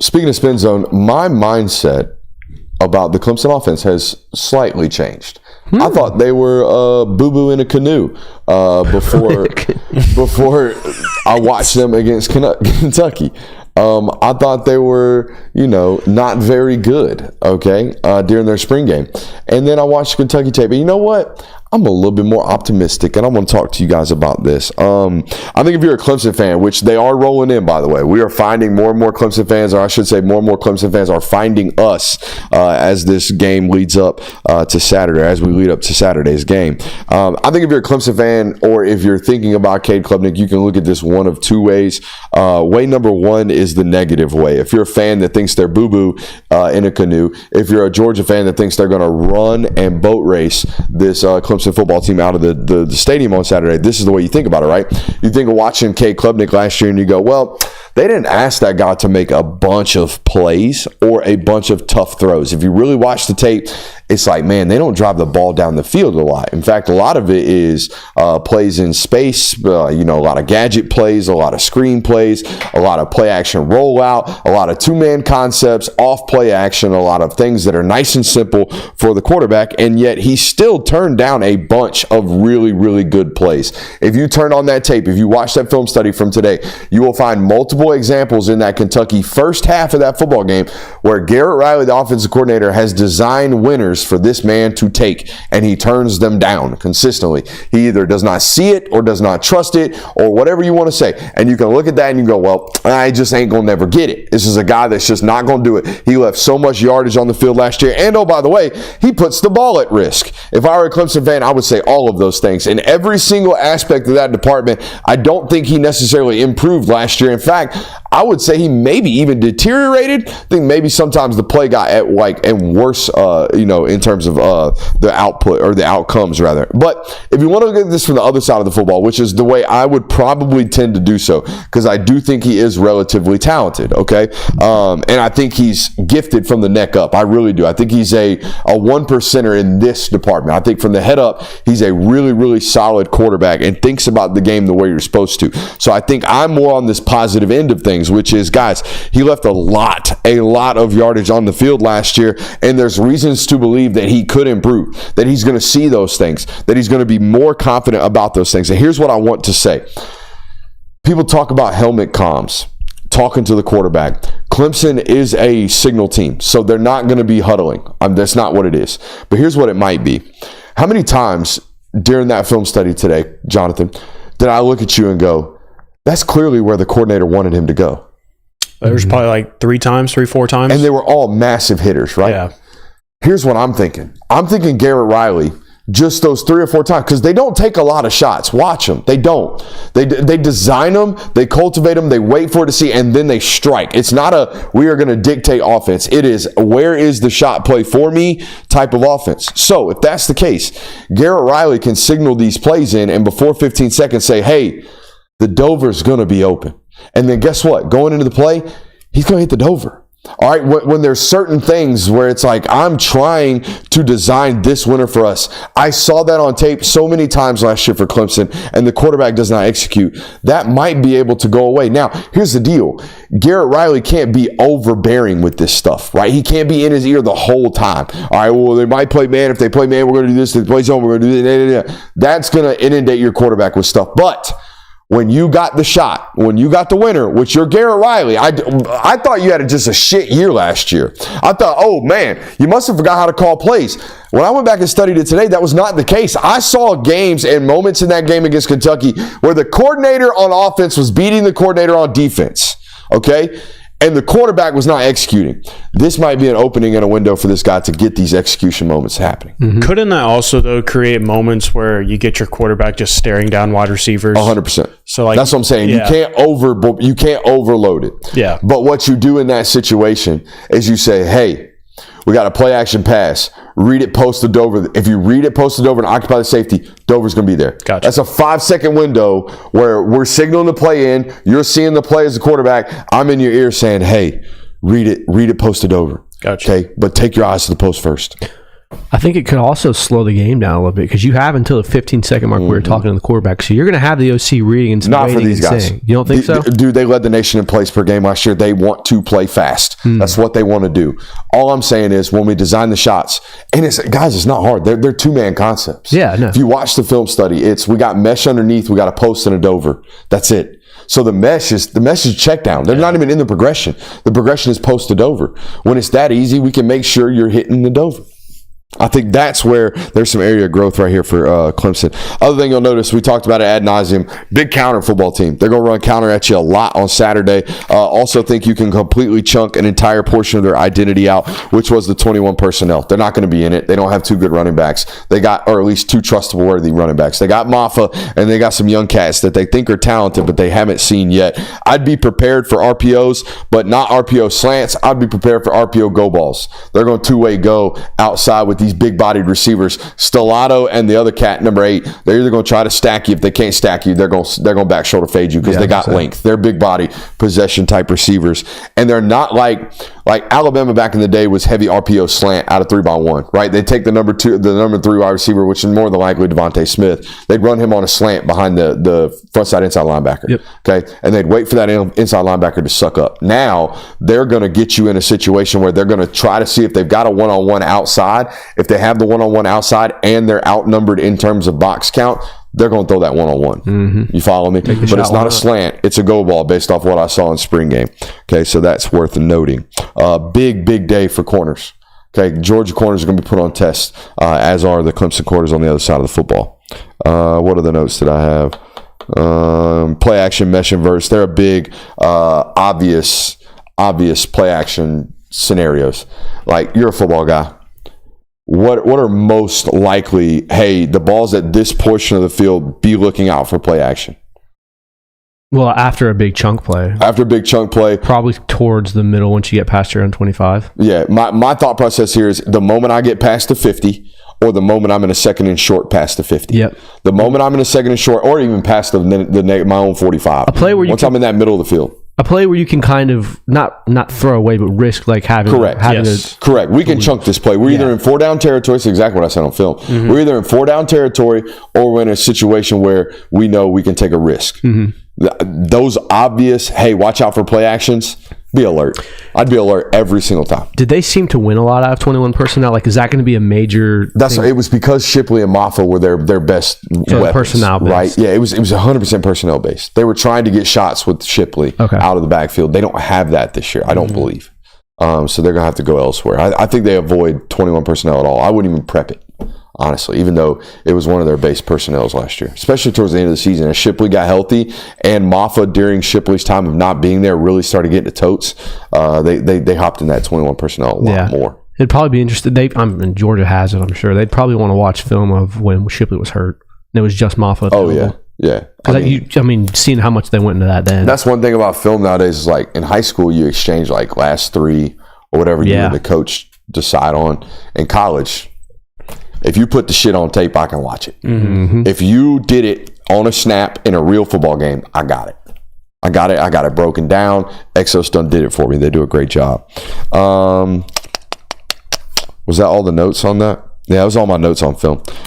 Speaking of spin zone, my mindset about the Clemson offense has slightly changed. I thought they were boo-boo in a canoe before I watched them against Kentucky. I thought they were, not very good, during their spring game. And then I watched Kentucky tape. And you know what? I'm a little bit more optimistic, and I want to talk to you guys about this. I think if you're a Clemson fan, which they are rolling in, by the way, we are finding more and more Clemson fans, or I should say more and more Clemson fans are finding us as this game leads up to Saturday, as we lead up to Saturday's game. I think if you're a Clemson fan, or if you're thinking about Cade Klubnik, you can look at this one of two ways. Way number one is the negative way. If you're a fan that thinks they're boo-boo in a canoe, if you're a Georgia fan that thinks they're going to run and boat race this Clemson football team out of the stadium on Saturday, this is the way you think about it, right? You think of watching Cade Klubnik last year and you go, well, they didn't ask that guy to make a bunch of plays or a bunch of tough throws. If you really watch the tape, it's like, man, they don't drive the ball down the field a lot. In fact, a lot of it is plays in space, a lot of gadget plays, a lot of screen plays, a lot of play action rollout, a lot of two-man concepts, off play action, a lot of things that are nice and simple for the quarterback, and yet he still turned down a bunch of really, really good plays. If you turn on that tape, if you watch that film study from today, you will find multiple examples in that Kentucky first half of that football game where Garrett Riley, the offensive coordinator, has designed winners for this man to take, and he turns them down consistently. He either does not see it or does not trust it or whatever you want to say. And you can look at that and you go, well, I just ain't going to never get it. This is a guy that's just not going to do it. He left so much yardage on the field last year. And, oh, by the way, he puts the ball at risk. If I were a Clemson fan, I would say all of those things. In every single aspect of that department, I don't think he necessarily improved last year. In fact, I would say he maybe even deteriorated. I think maybe sometimes the play got worse, in terms of the output or the outcomes rather. But if you want to look at this from the other side of the football, which is the way I would probably tend to do so, because I do think he is relatively talented, and I think he's gifted from the neck up. I really do. I think he's a one percenter in this department. I think from the head up, he's a really, really solid quarterback and thinks about the game the way you're supposed to. So I think I'm more on this positive end of things, which is, guys, he left a lot of yardage on the field last year, and there's reasons to believe that he could improve, that he's going to see those things, that he's going to be more confident about those things. And here's what I want to say. People talk about helmet comms, talking to the quarterback. Clemson is a signal team, so they're not going to be huddling. That's not what it is. But here's what it might be. How many times during that film study today, Jonathan, did I look at you and go, that's clearly where the coordinator wanted him to go? There's probably like 4 times. And they were all massive hitters, right? Yeah. Here's what I'm thinking. I'm thinking Garrett Riley, just those 3 or 4 times, because they don't take a lot of shots. Watch them. They don't. They design them, they cultivate them, they wait for it to see, and then they strike. It's not a, we are going to dictate offense. It is, where is the shot play for me type of offense. So if that's the case, Garrett Riley can signal these plays in and before 15 seconds say, hey, the Dover's going to be open. And then guess what? Going into the play, he's going to hit the Dover. All right, when there's certain things where it's like, I'm trying to design this winner for us. I saw that on tape so many times last year for Clemson, and the quarterback does not execute. That might be able to go away. Now, here's the deal. Garrett Riley can't be overbearing with this stuff, right? He can't be in his ear the whole time. All right, well, they might play man. If they play man, we're going to do this. If they play zone, we're going to do this. That's going to inundate your quarterback with stuff. But when you got the shot, when you got the winner, which you're Garrett Riley, I thought you had just a shit year last year. I thought, oh man, you must have forgot how to call plays. When I went back and studied it today, that was not the case. I saw games and moments in that game against Kentucky where the coordinator on offense was beating the coordinator on defense, okay? And the quarterback was not executing. This might be an opening and a window for this guy to get these execution moments happening. Mm-hmm. Couldn't that also, though, create moments where you get your quarterback just staring down wide receivers? 100%. So like, that's what I'm saying. Yeah. You can't overload it. Yeah. But what you do in that situation is you say, hey, we got a play action pass. Read it, post to Dover. If you read it, post to Dover and occupy the safety, Dover's going to be there. Gotcha. That's a 5-second window where we're signaling the play in. You're seeing the play as a quarterback. I'm in your ear saying, hey, read it, post to Dover. Gotcha. Okay, but take your eyes to the post first. I think it could also slow the game down a little bit because you have until the 15-second mark we were talking to the quarterback. So you're going to have the OC reading and not for these guys. Saying. You don't think so? Dude, they led the nation in plays per game last year. They want to play fast. That's what they want to do. All I'm saying is when we design the shots, and it's not hard. They're two-man concepts. Yeah, no. If you watch the film study, we got mesh underneath, we got a post and a dover. That's it. So the mesh is check down. They're not even in the progression. The progression is post to dover. When it's that easy, we can make sure you're hitting the dover. I think that's where there's some area of growth right here for Clemson. Other thing you'll notice, we talked about it ad nauseum, big counter football team. They're going to run counter at you a lot on Saturday. Also think you can completely chunk an entire portion of their identity out, which was the 21 personnel. They're not going to be in it. They don't have two good running backs. They got, or at least two trustable worthy running backs. They got Maffa, and they got some young cats that they think are talented, but they haven't seen yet. I'd be prepared for RPOs, but not RPO slants. I'd be prepared for RPO go balls. They're going two-way go outside with these big-bodied receivers. Stellato and the other cat, number 8, they're either going to try to stack you. If they can't stack you, they're going to back shoulder fade you because they got length. They're big-body possession-type receivers, and they're not like Alabama back in the day was heavy RPO slant out of 3-by-1, right? They'd take the number 3 wide receiver, which is more than likely Devontae Smith. They'd run him on a slant behind the front side inside linebacker. Yep. Okay, and they'd wait for that inside linebacker to suck up. Now they're going to get you in a situation where they're going to try to see if they've got a one-on-one outside. If they have the one-on-one outside and they're outnumbered in terms of box count, they're going to throw that one-on-one. Mm-hmm. You follow me? But it's not a slant. It's a go ball based off what I saw in spring game. Okay, so that's worth noting. Big day for corners. Okay, Georgia corners are going to be put on test, as are the Clemson corners on the other side of the football. What are the notes that I have? Play action, mesh and verse. They're a big, obvious play action scenarios. Like, you're a football guy. What are most likely, hey, the ball's at this portion of the field, be looking out for play action? Well, after a big chunk play. Probably towards the middle once you get past your own 25. Yeah, my thought process here is the moment I get past the 50 or the moment I'm in a second and short past the 50. Yep. The moment I'm in a second and short or even past my own 45. A play where I'm in that middle of the field. A play where you can kind of not throw away, but risk like having. Correct. Correct. We can chunk this play. We're either in 4-down territory. That's exactly what I said on film. Mm-hmm. We're either in 4-down territory or we're in a situation where we know we can take a risk. Mm-hmm. Those obvious, hey, watch out for play actions. Be alert. I'd be alert every single time. Did they seem to win a lot out of 21 personnel? Like, is that going to be a major thing? It was because Shipley and Maffa were their best weapons, personnel based. Right? Yeah, it was 100% personnel based. They were trying to get shots with Shipley out of the backfield. They don't have that this year, I don't believe. So they're going to have to go elsewhere. I think they avoid 21 personnel at all. I wouldn't even prep it, honestly, even though it was one of their base personnels last year, especially towards the end of the season. As Shipley got healthy and Maffa, during Shipley's time of not being there, really started getting to totes, they hopped in that 21 personnel a lot more. It'd probably be interesting. Georgia has it, I'm sure. They'd probably want to watch film of when Shipley was hurt. And it was just Maffa. Oh, yeah. Because seeing how much they went into that then. That's one thing about film nowadays is, like, in high school, you exchange, like, last 3 or whatever you and the coach decide on. In college, if you put the shit on tape, I can watch it. Mm-hmm. If you did it on a snap in a real football game, I got it. I got it broken down. Exos done did it for me. They do a great job. Was that all the notes on that? Yeah, that was all my notes on film.